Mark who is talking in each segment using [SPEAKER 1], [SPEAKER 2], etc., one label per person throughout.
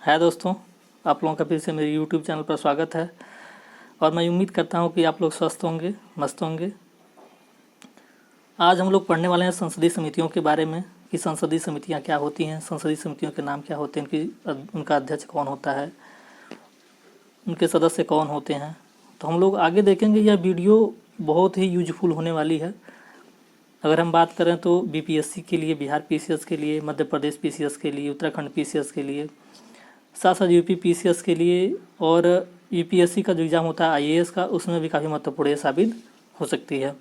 [SPEAKER 1] है दोस्तों, आप लोगों का फिर से मेरे यूट्यूब चैनल पर स्वागत है और मैं उम्मीद करता हूं कि आप लोग स्वस्थ होंगे, मस्त होंगे। आज हम लोग पढ़ने वाले हैं संसदीय समितियों के बारे में कि संसदीय समितियां क्या होती हैं, संसदीय समितियों के नाम क्या होते हैं, उनका अध्यक्ष कौन होता है, उनके सदस्य कौन होते हैं। तो हम लोग आगे देखेंगे। यह वीडियो बहुत ही यूजफुल होने वाली है। अगर हम बात करें तो बीपीएससी के लिए, बिहार पीसीएस के लिए, मध्य प्रदेश पीसीएस के लिए, उत्तराखंड पीसीएस के लिए, साथ साथ यूपी पीसीएस के लिए और यूपीएससी का जो एग्ज़ाम होता है आईएएस का, उसमें भी काफ़ी महत्वपूर्ण साबित हो सकती है।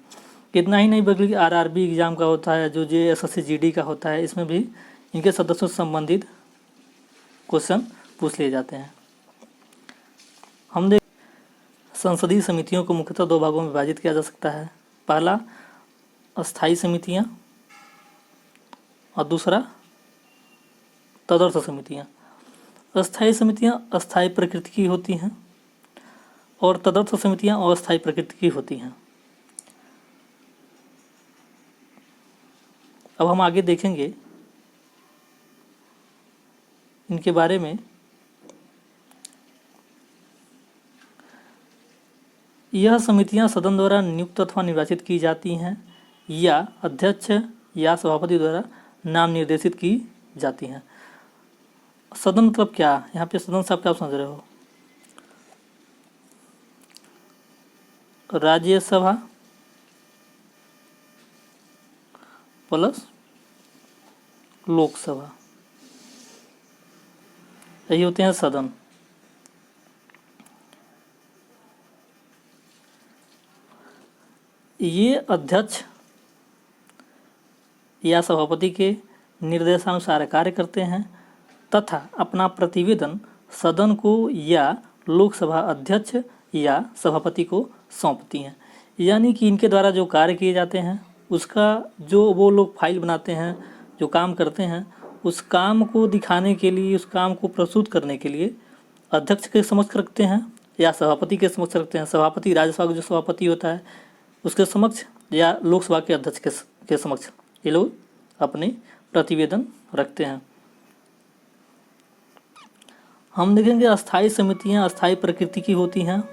[SPEAKER 1] इतना ही नहीं बल्कि आरआरबी एग्ज़ाम का होता है, जो जेएसएससी जीडी का होता है, इसमें भी इनके सदस्यों से संबंधित क्वेश्चन पूछ लिए जाते हैं। हम देख संसदीय समितियों को मुख्यतः दो भागों में विभाजित किया जा सकता है। पहला अस्थायी समितियां और दूसरा तदर्थ समितियां। अस्थायी समितियां अस्थायी प्रकृति की होती हैं और तदर्थ समितियां अस्थायी प्रकृति की होती हैं। अब हम आगे देखेंगे इनके बारे में। यह समितियां सदन द्वारा नियुक्त अथवा निर्वाचित की जाती हैं या अध्यक्ष या सभापति द्वारा नाम निर्देशित की जाती हैं। सदन मतलब क्या? यहाँ पे सदन से आप क्या समझ रहे हो? राज्यसभा प्लस लोकसभा, यही होते हैं सदन। ये अध्यक्ष या सभापति के निर्देशानुसार कार्य करते हैं तथा अपना प्रतिवेदन सदन को या लोकसभा अध्यक्ष या सभापति को सौंपती हैं। यानी कि इनके द्वारा जो कार्य किए जाते हैं उसका जो वो लोग फाइल बनाते हैं, जो काम करते हैं, उस काम को दिखाने के लिए, उस काम को प्रस्तुत करने के लिए अध्यक्ष के समक्ष रखते हैं या सभापति के समक्ष रखते हैं। सभापति राज्यसभा का जो सभापति होता है उसके समक्ष या लोकसभा के अध्यक्ष के समक्ष ये लोग अपने प्रतिवेदन रखते हैं। हम देखेंगे अस्थायी समितियां अस्थायी प्रकृति की होती हैं,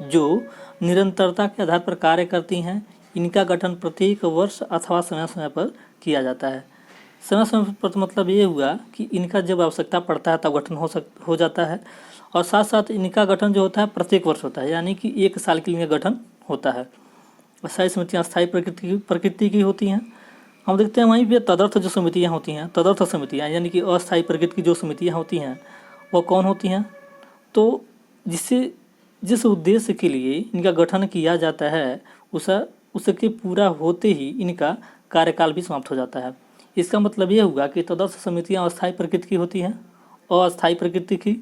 [SPEAKER 1] जो निरंतरता के आधार पर कार्य करती हैं। इनका गठन प्रत्येक वर्ष अथवा समय समय पर किया जाता है। समय समय पर मतलब ये हुआ कि इनका जब आवश्यकता पड़ता है तब गठन हो जाता है, और साथ साथ इनका गठन जो होता है प्रत्येक वर्ष होता है, यानी कि 1 साल के लिए गठन होता है। अस्थायी समितियाँ अस्थायी प्रकृति की होती हैं। हम देखते हैं वहीं पे तदर्थ जो समितियाँ होती हैं, तदर्थ समितियाँ यानी कि अस्थायी प्रकृति की जो समितियाँ होती हैं वो कौन होती हैं? तो जिस उद्देश्य के लिए इनका गठन किया जाता है उसके पूरा होते ही इनका कार्यकाल भी समाप्त हो जाता है। इसका मतलब ये हुआ कि तदर्थ समितियाँ अस्थायी प्रकृति की होती हैं, अस्थायी प्रकृति की।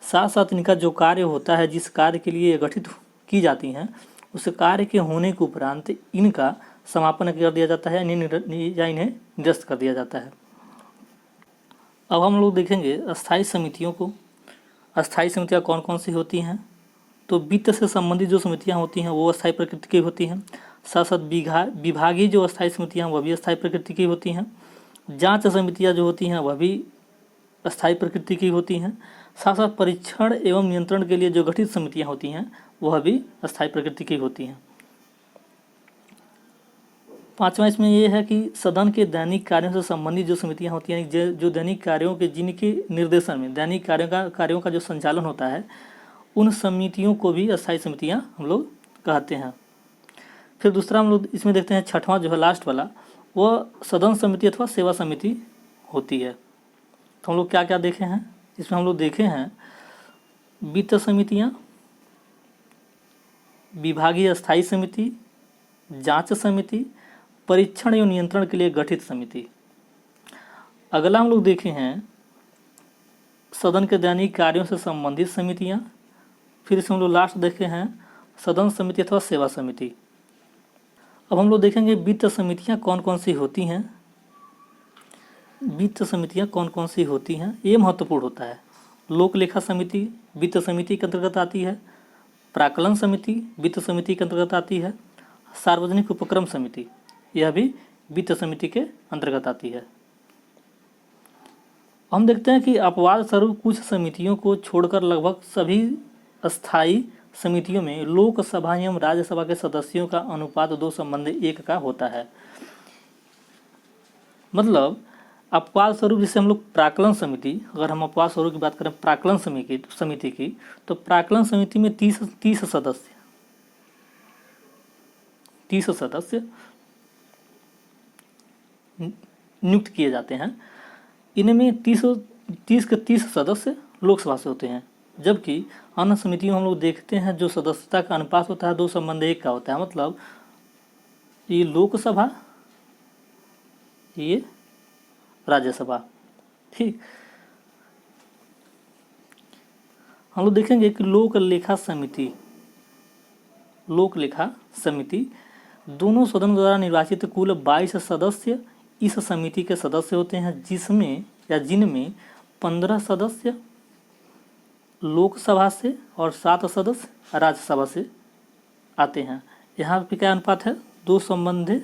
[SPEAKER 1] साथ साथ इनका जो कार्य होता है, जिस कार्य के लिए गठित की जाती हैं, उस कार्य के होने के उपरांत इनका समापन कर दिया जाता है या इन्हें निरस्त कर दिया जाता है। अब हम लोग देखेंगे अस्थायी समितियों को। अस्थायी समितियाँ कौन कौन सी होती हैं? तो वित्त से संबंधित जो समितियाँ होती हैं वो अस्थायी प्रकृति की होती हैं। साथ साथ विभागीय जो अस्थायी समितियाँ वह भी अस्थायी प्रकृति की होती हैं। जांच समितियाँ जो होती हैं वह भी अस्थायी प्रकृति की होती हैं। साथ साथ परीक्षण एवं नियंत्रण के लिए जो गठित समितियाँ होती हैं वह भी अस्थायी प्रकृति की होती हैं। पाँचवा इसमें यह है कि सदन के दैनिक कार्यों से संबंधित जो समितियां होती हैं, जो दैनिक कार्यों के जिनके निर्देशन में दैनिक कार्यों का जो संचालन होता है, उन समितियों को भी अस्थायी समितियां हम लोग कहते हैं। फिर दूसरा हम लोग इसमें देखते हैं, छठवां जो है लास्ट वाला, वह सदन समिति अथवा सेवा समिति होती है। तो हम लोग क्या क्या देखे हैं इसमें? हम लोग देखे हैं वित्त समितियाँ, विभागीय अस्थायी समिति, जांच समिति, परीक्षण एवं नियंत्रण के लिए गठित समिति। अगला हम लोग देखे हैं सदन के दैनिक कार्यों से संबंधित समितियां। फिर से हम लोग लास्ट देखे हैं सदन समिति अथवा सेवा समिति। अब हम लोग देखेंगे वित्त समितियां कौन कौन सी होती हैं। वित्त समितियां कौन कौन सी होती हैं ये महत्वपूर्ण होता है। लोक लेखा समिति वित्त समिति के अंतर्गत आती है। प्राक्कलन समिति वित्त समिति के अंतर्गत आती है। सार्वजनिक उपक्रम समिति यह भी वित्त समिति के अंतर्गत आती है। हम देखते हैं कि अपवाद स्वरूप कुछ समितियों को छोड़कर लगभग सभी स्थायी समितियों में लोकसभा एवं राज्यसभा के सदस्यों का अनुपात 2:1 का होता है। मतलब अपवाद स्वरूप जैसे हम लोग प्राक्कलन समिति, अगर हम अपवाद स्वरूप की बात करें प्राक्कलन समिति की, तो प्राक्कलन समिति में 30 सदस्य नियुक्त किए जाते हैं। इनमें 30 सदस्य लोकसभा से होते हैं, जबकि अन्य समितियों हम लोग देखते हैं जो सदस्यता का अनुपात होता है 2:1 का होता है। मतलब ये लोकसभा, ये राज्यसभा। ठीक, हम लोग देखेंगे कि लोक लेखा समिति दोनों सदन द्वारा निर्वाचित कुल 22 सदस्य इस समिति के सदस्य होते हैं, जिसमें या जिनमें 15 सदस्य लोकसभा से और 7 सदस्य राज्यसभा से आते हैं। यहाँ पे क्या अनुपात है? 2:1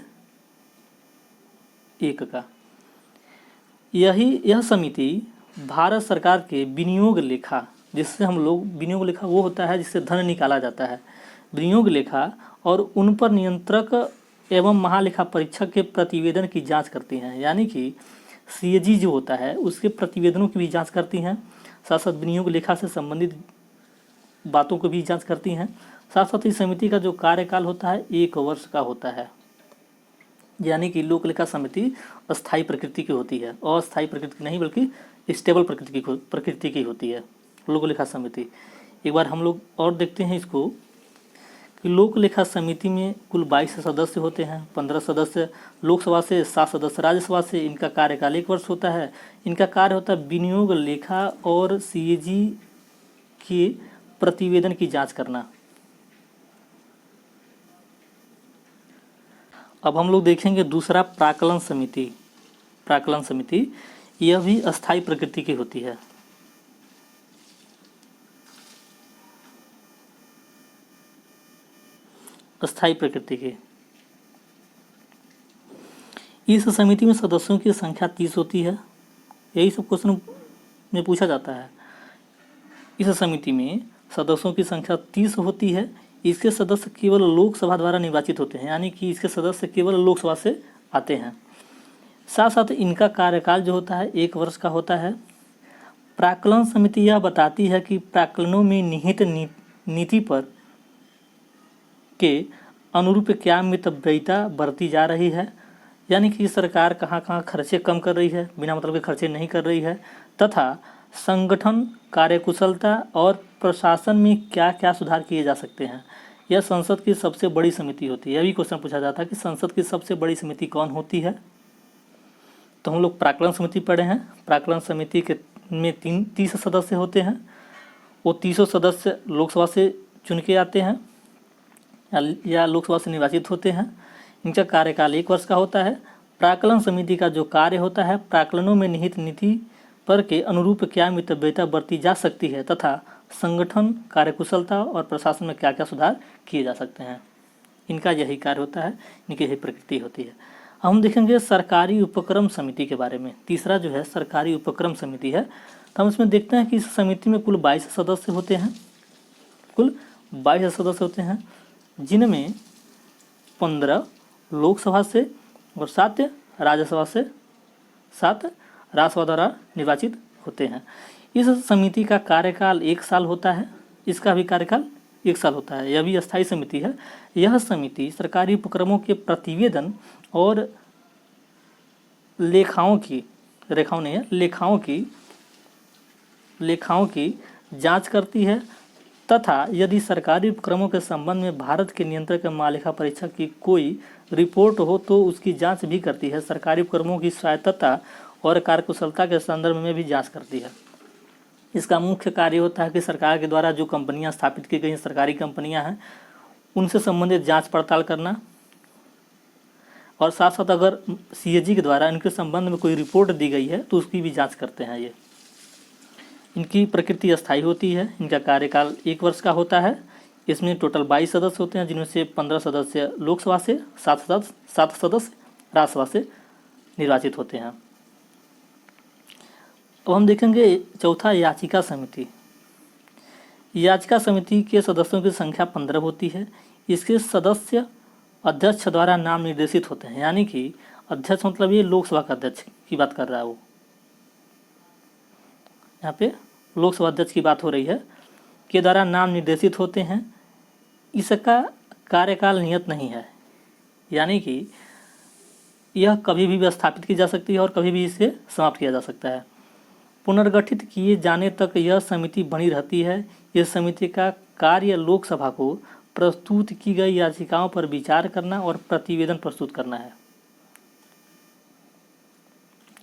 [SPEAKER 1] का। यह समिति भारत सरकार के विनियोग लेखा, जिससे हम लोग विनियोग लेखा वो होता है जिससे धन निकाला जाता है, विनियोग लेखा और उन पर नियंत्रक एवं महालेखा परीक्षक के प्रतिवेदन की जांच करती हैं। यानी कि सीएजी जो होता है उसके प्रतिवेदनों की भी जांच करती हैं, साथ साथ विनियोग लेखा से संबंधित बातों को भी जांच करती हैं। साथ साथ इस समिति का जो कार्यकाल होता है 1 वर्ष का होता है। यानी कि लोक लेखा समिति अस्थायी प्रकृति की होती है, अस्थायी प्रकृति नहीं बल्कि स्टेबल प्रकृति की होती है लोक लेखा समिति। एक बार हम लोग और देखते हैं इसको कि लोक लेखा समिति में कुल 22 सदस्य होते हैं, 15 सदस्य लोकसभा से, 7 सदस्य राज्यसभा से। इनका कार्यकाल 1 वर्ष होता है। इनका कार्य होता है विनियोग लेखा और सीएजी के प्रतिवेदन की जांच करना। अब हम लोग देखेंगे दूसरा प्राक्कलन समिति। यह भी अस्थायी प्रकृति की होती है। अस्थायी प्रकृति की इस समिति में सदस्यों की संख्या 30 होती है। यही सब क्वेश्चन में पूछा जाता है। इस समिति में सदस्यों की संख्या 30 होती है। इसके सदस्य केवल लोकसभा द्वारा निर्वाचित होते हैं, यानी कि इसके सदस्य केवल लोकसभा से आते हैं। साथ साथ इनका कार्यकाल जो होता है 1 वर्ष का होता है। प्राक्कलन समिति यह बताती है कि प्राक्कलनों में निहित नीति पर के अनुरूप क्या मितव्ययिता बरती जा रही है, यानी कि सरकार कहाँ कहाँ खर्चे कम कर रही है, बिना मतलब के खर्चे नहीं कर रही है, तथा संगठन कार्यकुशलता और प्रशासन में क्या क्या सुधार किए जा सकते हैं। यह संसद की सबसे बड़ी समिति होती है। यह भी क्वेश्चन पूछा जाता है कि संसद की सबसे बड़ी समिति कौन होती है। तो हम लोग प्राक्कलन समिति पढ़े हैं। प्राक्कलन समिति के में 30 सदस्य होते हैं। वो 30 सदस्य लोकसभा से चुन के आते हैं या लोकसभा से निर्वाचित होते हैं। इनका कार्यकाल 1 वर्ष का होता है। प्राक्कलन समिति का जो कार्य होता है, प्राक्कलनों में निहित नीति पर के अनुरूप क्या मितव्ययिता बरती जा सकती है तथा संगठन कार्यकुशलता और प्रशासन में क्या क्या सुधार किए जा सकते हैं। इनका यही कार्य होता है, इनकी यही प्रकृति होती है। हम देखेंगे सरकारी उपक्रम समिति के बारे में। तीसरा जो है सरकारी उपक्रम समिति है। तो हम इसमें देखते हैं कि इस समिति में कुल 22 सदस्य होते हैं। कुल 22 सदस्य होते हैं, जिनमें 15 लोकसभा से और 7 राज्यसभा द्वारा निर्वाचित होते हैं। इस समिति का कार्यकाल 1 साल होता है। इसका भी कार्यकाल 1 साल होता है। यह भी अस्थायी समिति है। यह समिति सरकारी उपक्रमों के प्रतिवेदन और लेखाओं की जांच करती है तथा यदि सरकारी उपक्रमों के संबंध में भारत के नियंत्रक महालेखा परीक्षक की कोई रिपोर्ट हो तो उसकी जांच भी करती है। सरकारी उपक्रमों की स्वायत्तता और कार्यकुशलता के संदर्भ में भी जांच करती है। इसका मुख्य कार्य होता है कि सरकार के द्वारा जो कंपनियां स्थापित की गई सरकारी कंपनियां हैं उनसे संबंधित जांच पड़ताल करना, और साथ साथ अगर सीएजी के द्वारा इनके संबंध में कोई रिपोर्ट दी गई है तो उसकी भी जांच करते हैं। ये इनकी प्रकृति अस्थायी होती है। इनका कार्यकाल 1 वर्ष का होता है। इसमें टोटल 22 सदस्य होते हैं, जिनमें से 15 सदस्य लोकसभा से, 7 सदस्य राज्यसभा से निर्वाचित होते हैं। अब हम देखेंगे चौथा, याचिका समिति। याचिका समिति के सदस्यों की संख्या 15 होती है। इसके सदस्य अध्यक्ष द्वारा नाम निर्देशित होते हैं, यानी कि अध्यक्ष मतलब ये लोकसभा का अध्यक्ष की बात कर रहा है वो, यहाँ पे लोकसभा अध्यक्ष की बात हो रही है, के द्वारा नाम निर्देशित होते हैं। इसका कार्यकाल नियत नहीं है, यानी कि यह कभी भी व्यवस्थापित की जा सकती है और कभी भी इसे समाप्त किया जा सकता है। पुनर्गठित किए जाने तक यह समिति बनी रहती है। इस समिति का कार्य लोकसभा को प्रस्तुत की गई याचिकाओं पर विचार करना और प्रतिवेदन प्रस्तुत करना है।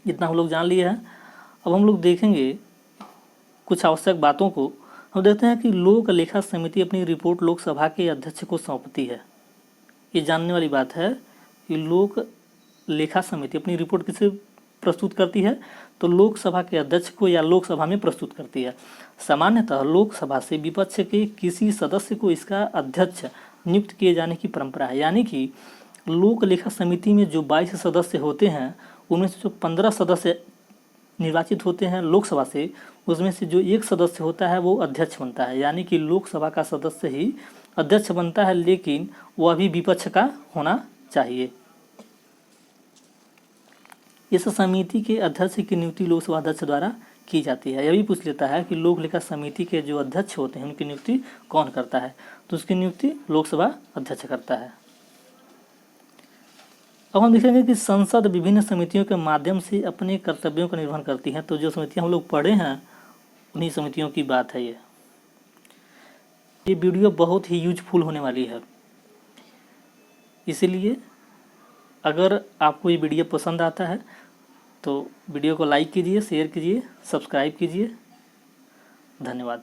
[SPEAKER 1] इतना हम लोग जान लिए हैं। अब हम लोग देखेंगे कुछ आवश्यक बातों को। हम देखते हैं कि लोक लेखा समिति अपनी रिपोर्ट लोकसभा के अध्यक्ष को सौंपती है। ये जानने वाली बात है कि लोक लेखा समिति अपनी रिपोर्ट किसे प्रस्तुत करती है, तो लोकसभा के अध्यक्ष को या लोकसभा में प्रस्तुत करती है। सामान्यतः लोकसभा से विपक्ष के किसी सदस्य को इसका अध्यक्ष नियुक्त किए जाने की परंपरा है, यानी कि लोक लेखा समिति में जो 22 सदस्य होते हैं उनमें से जो 15 सदस्य निर्वाचित होते हैं लोकसभा से, उसमें से जो एक सदस्य होता है वो अध्यक्ष बनता है, यानी कि लोकसभा का सदस्य ही अध्यक्ष बनता है, लेकिन वह भी विपक्ष का होना चाहिए। इस समिति के अध्यक्ष की नियुक्ति लोकसभा अध्यक्ष द्वारा की जाती है। यह भी पूछ लेता है कि लोक लेखा समिति के जो अध्यक्ष होते हैं उनकी नियुक्ति कौन करता है, तो उसकी नियुक्ति लोकसभा अध्यक्ष करता है। अब हम देखेंगे कि संसद विभिन्न समितियों के माध्यम से अपने कर्तव्यों का निर्वहन करती है। तो जो समितियां हम लोग पढ़े हैं उन्हीं समितियों की बात है। ये वीडियो बहुत ही यूजफुल होने वाली है, इसीलिए अगर आपको ये वीडियो पसंद आता है तो वीडियो को लाइक कीजिए, शेयर कीजिए, सब्सक्राइब कीजिए। धन्यवाद।